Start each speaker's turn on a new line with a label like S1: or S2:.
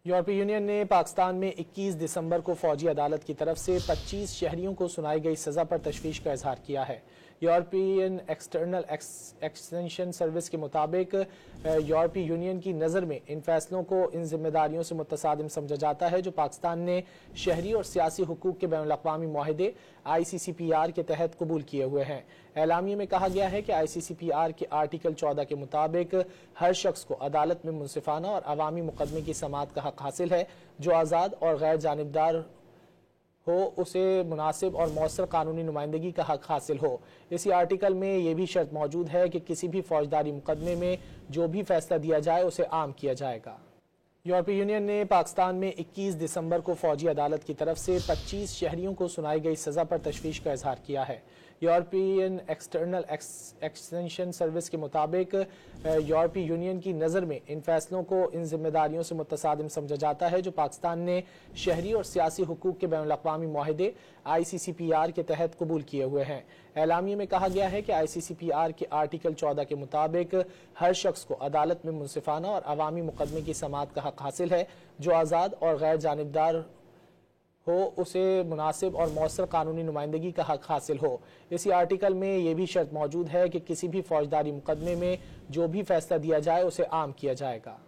S1: यूरोपीय यूनियन ने पाकिस्तान में 21 दिसंबर को फौजी अदालत की तरफ से 25 शहरियों को सुनाई गई सजा पर तशवीश का इजहार किया है। यूरोपियन एक्सटर्नल एक्सटेंशन सर्विस के मुताबिक यूरोपीय यूनियन की नज़र में इन फैसलों को इन जिम्मेदारियों से मुतसादिम समझा जाता है जो पाकिस्तान ने शहरी और सियासी हुकूक के बैनुल अक़वामी मुआहदे ICCPR के तहत कबूल किए हुए हैं। एलामिये में कहा गया है कि ICCPR के आर्टिकल 14 के मुताबिक हर शख्स को अदालत में मुनसिफाना और अवामी मुकदमे की समाअत का हक हासिल है। जो आज़ाद और गैर जानिबदार हो उसे मुनासिब और मौसर कानूनी नुमाइंदगी का हक हासिल हो। इसी आर्टिकल में यह भी शर्त मौजूद है कि किसी भी फौजदारी मुकदमे में जो भी फैसला दिया जाए उसे आम किया जाएगा। यूरोपीय यूनियन ने पाकिस्तान में 21 दिसंबर को फौजी अदालत की तरफ से 25 शहरियों को सुनाई गई सजा पर तशवीश का इजहार किया है। यूरोपियन एक्सटर्नल एक्सटेंशन सर्विस के मुताबिक यूरोपीय यूनियन की नज़र में इन फैसलों को इन जिम्मेदारियों से मुतसादिम समझा जाता है जो पाकिस्तान ने शहरी और सियासी हुकूक के बैनुल अक़वामी मुआहदे ICCPR के तहत कबूल किए हुए हैं। एलामिये में कहा गया है कि ICCPR के आर्टिकल 14 के मुताबिक हर शख्स को अदालत में मुनसिफाना और अवामी मुकदमे की समाअत का हक हासिल है। जो आज़ाद और गैर जानिबदार हो उसे मुनासिब और मौसर कानूनी नुमाइंदगी का हक हासिल हो। इसी आर्टिकल में यह भी शर्त मौजूद है कि किसी भी फौजदारी मुकदमे में जो भी फैसला दिया जाए उसे आम किया जाएगा।